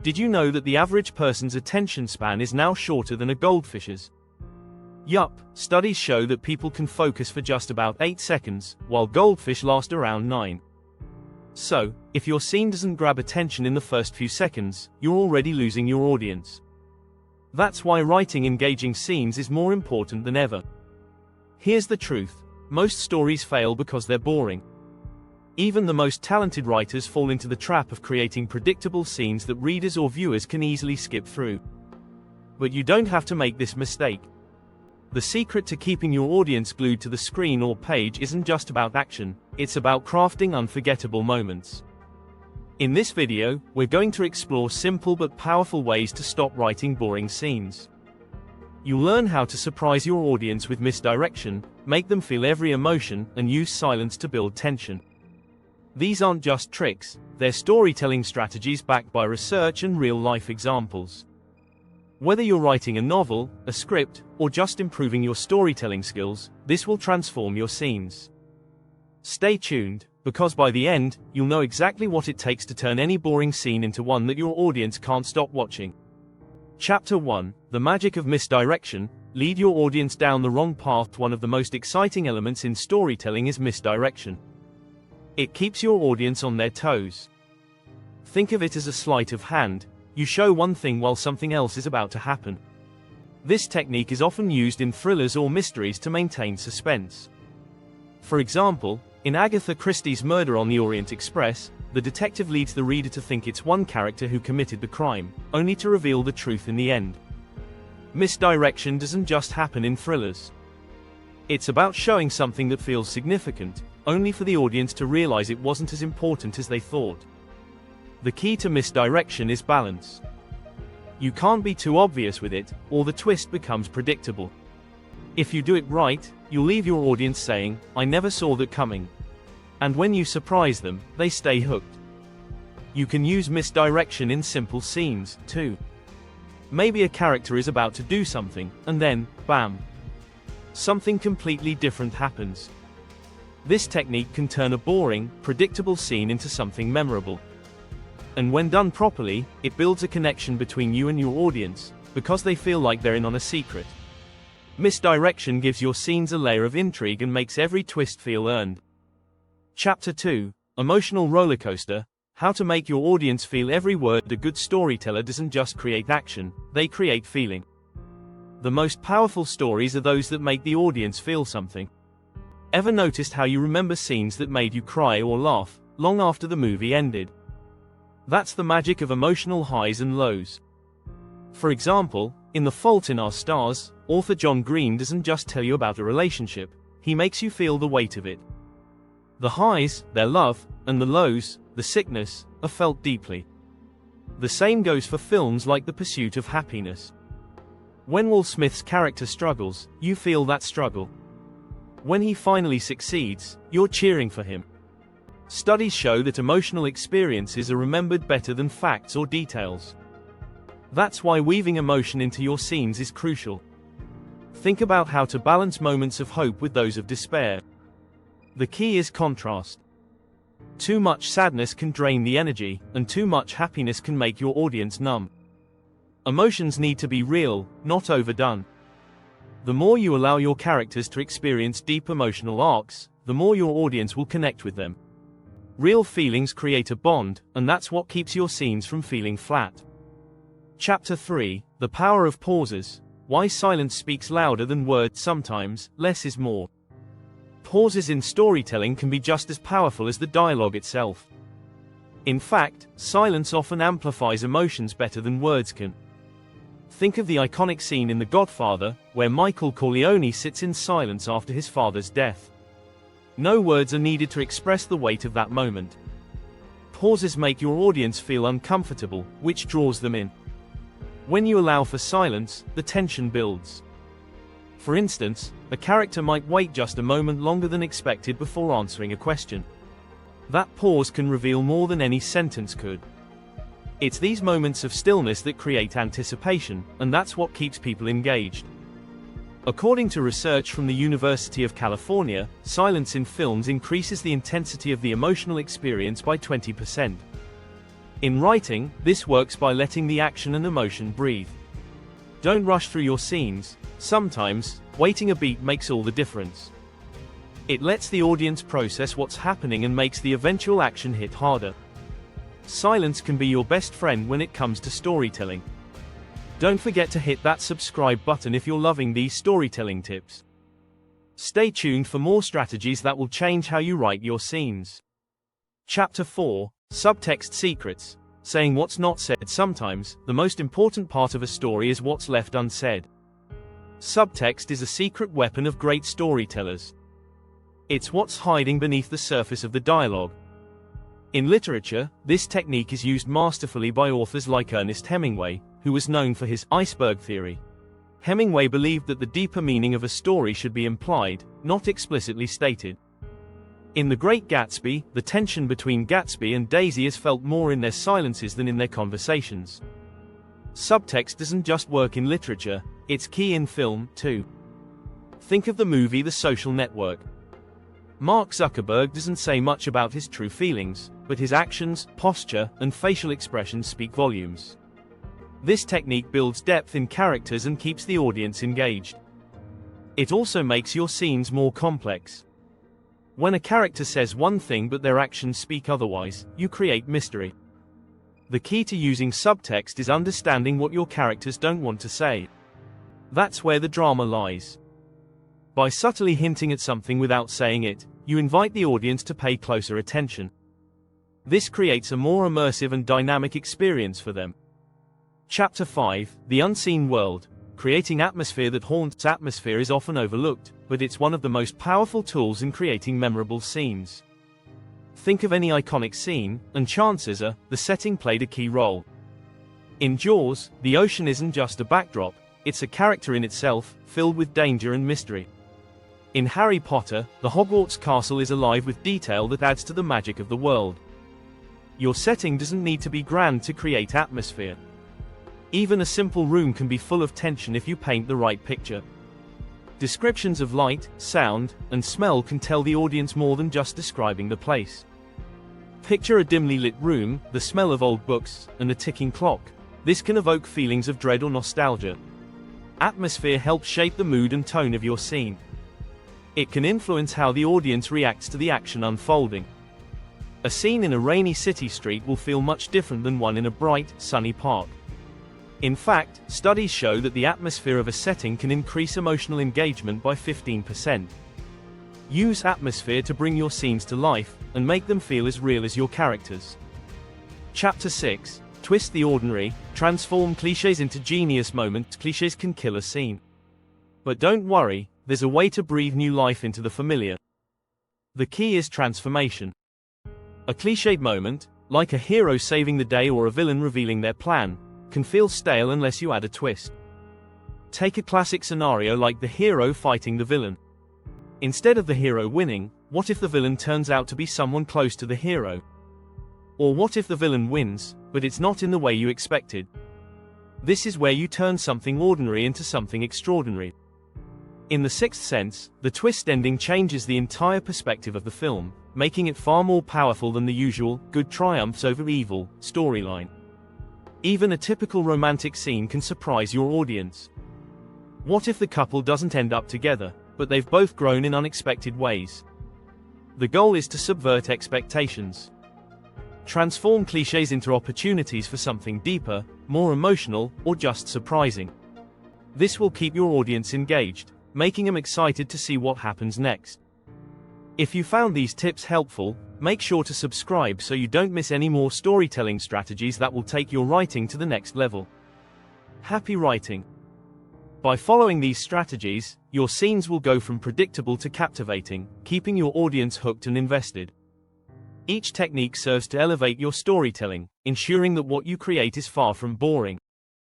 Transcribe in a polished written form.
Did you know that the average person's attention span is now shorter than a goldfish's? Yup, studies show that people can focus for just about 8 seconds, while goldfish last around 9. So, if your scene doesn't grab attention in the first few seconds, you're already losing your audience. That's why writing engaging scenes is more important than ever. Here's the truth: most stories fail because they're boring. Even the most talented writers fall into the trap of creating predictable scenes that readers or viewers can easily skip through. But you don't have to make this mistake. The secret to keeping your audience glued to the screen or page isn't just about action, it's about crafting unforgettable moments. In this video, we're going to explore simple but powerful ways to stop writing boring scenes. You'll learn how to surprise your audience with misdirection, make them feel every emotion, and use silence to build tension. These aren't just tricks, they're storytelling strategies backed by research and real-life examples. Whether you're writing a novel, a script, or just improving your storytelling skills, this will transform your scenes. Stay tuned, because by the end, you'll know exactly what it takes to turn any boring scene into one that your audience can't stop watching. Chapter 1: The Magic of Misdirection. Lead your audience down the wrong path. One of the most exciting elements in storytelling is misdirection. It keeps your audience on their toes. Think of it as a sleight of hand. You show one thing while something else is about to happen. This technique is often used in thrillers or mysteries to maintain suspense. For example, in Agatha Christie's Murder on the Orient Express, the detective leads the reader to think it's one character who committed the crime, only to reveal the truth in the end. Misdirection doesn't just happen in thrillers. It's about showing something that feels significant, only for the audience to realize it wasn't as important as they thought. The key to misdirection is balance. You can't be too obvious with it, or the twist becomes predictable. If you do it right, you'll leave your audience saying, "I never saw that coming." And when you surprise them, they stay hooked. You can use misdirection in simple scenes, too. Maybe a character is about to do something, and then, bam! Something completely different happens. This technique can turn a boring, predictable scene into something memorable. And when done properly, it builds a connection between you and your audience, because they feel like they're in on a secret. Misdirection gives your scenes a layer of intrigue and makes every twist feel earned. Chapter 2: Emotional Rollercoaster. How to make your audience feel every word. A good storyteller doesn't just create action, they create feeling. The most powerful stories are those that make the audience feel something. Ever noticed how you remember scenes that made you cry or laugh, long after the movie ended? That's the magic of emotional highs and lows. For example, in The Fault in Our Stars, author John Green doesn't just tell you about a relationship, he makes you feel the weight of it. The highs, their love, and the lows, the sickness, are felt deeply. The same goes for films like The Pursuit of Happiness. When Will Smith's character struggles, you feel that struggle. When he finally succeeds, you're cheering for him. Studies show that emotional experiences are remembered better than facts or details. That's why weaving emotion into your scenes is crucial. Think about how to balance moments of hope with those of despair. The key is contrast. Too much sadness can drain the energy, and too much happiness can make your audience numb. Emotions need to be real, not overdone. The more you allow your characters to experience deep emotional arcs, the more your audience will connect with them. Real feelings create a bond, and that's what keeps your scenes from feeling flat. Chapter 3: The Power of Pauses. Why silence speaks louder than words. Sometimes, less is more. Pauses in storytelling can be just as powerful as the dialogue itself. In fact, silence often amplifies emotions better than words can. Think of the iconic scene in The Godfather, where Michael Corleone sits in silence after his father's death. No words are needed to express the weight of that moment. Pauses make your audience feel uncomfortable, which draws them in. When you allow for silence, the tension builds. For instance, a character might wait just a moment longer than expected before answering a question. That pause can reveal more than any sentence could. It's these moments of stillness that create anticipation, and that's what keeps people engaged. According to research from the University of California, silence in films increases the intensity of the emotional experience by 20%. In writing, this works by letting the action and emotion breathe. Don't rush through your scenes. Sometimes, waiting a beat makes all the difference. It lets the audience process what's happening and makes the eventual action hit harder. Silence can be your best friend when it comes to storytelling. Don't forget to hit that subscribe button if you're loving these storytelling tips. Stay tuned for more strategies that will change how you write your scenes. Chapter 4: Subtext Secrets. Saying what's not said. Sometimes, the most important part of a story is what's left unsaid. Subtext is a secret weapon of great storytellers. It's what's hiding beneath the surface of the dialogue. In literature, this technique is used masterfully by authors like Ernest Hemingway, who was known for his iceberg theory. Hemingway believed that the deeper meaning of a story should be implied, not explicitly stated. In The Great Gatsby, the tension between Gatsby and Daisy is felt more in their silences than in their conversations. Subtext doesn't just work in literature, it's key in film, too. Think of the movie The Social Network. Mark Zuckerberg doesn't say much about his true feelings, but his actions, posture, and facial expressions speak volumes. This technique builds depth in characters and keeps the audience engaged. It also makes your scenes more complex. When a character says one thing but their actions speak otherwise, you create mystery. The key to using subtext is understanding what your characters don't want to say. That's where the drama lies. By subtly hinting at something without saying it, you invite the audience to pay closer attention. This creates a more immersive and dynamic experience for them. Chapter 5: The Unseen World. Creating atmosphere that haunts. Atmosphere is often overlooked, but it's one of the most powerful tools in creating memorable scenes. Think of any iconic scene, and chances are, the setting played a key role. In Jaws, the ocean isn't just a backdrop, it's a character in itself, filled with danger and mystery. In Harry Potter, the Hogwarts castle is alive with detail that adds to the magic of the world. Your setting doesn't need to be grand to create atmosphere. Even a simple room can be full of tension if you paint the right picture. Descriptions of light, sound, and smell can tell the audience more than just describing the place. Picture a dimly lit room, the smell of old books, and a ticking clock. This can evoke feelings of dread or nostalgia. Atmosphere helps shape the mood and tone of your scene. It can influence how the audience reacts to the action unfolding. A scene in a rainy city street will feel much different than one in a bright, sunny park. In fact, studies show that the atmosphere of a setting can increase emotional engagement by 15%. Use atmosphere to bring your scenes to life, and make them feel as real as your characters. Chapter 6: Twist the Ordinary. Transform cliches into genius moments. Cliches can kill a scene. But don't worry, there's a way to breathe new life into the familiar. The key is transformation. A cliched moment, like a hero saving the day or a villain revealing their plan, can feel stale unless you add a twist. Take a classic scenario like the hero fighting the villain. Instead of the hero winning, what if the villain turns out to be someone close to the hero? Or what if the villain wins, but it's not in the way you expected? This is where you turn something ordinary into something extraordinary. In The Sixth Sense, the twist ending changes the entire perspective of the film, making it far more powerful than the usual good triumphs over evil storyline. Even a typical romantic scene can surprise your audience. What if the couple doesn't end up together, but they've both grown in unexpected ways? The goal is to subvert expectations. Transform cliches into opportunities for something deeper, more emotional, or just surprising. This will keep your audience engaged, making them excited to see what happens next. If you found these tips helpful, make sure to subscribe so you don't miss any more storytelling strategies that will take your writing to the next level. Happy writing! By following these strategies, your scenes will go from predictable to captivating, keeping your audience hooked and invested. Each technique serves to elevate your storytelling, ensuring that what you create is far from boring.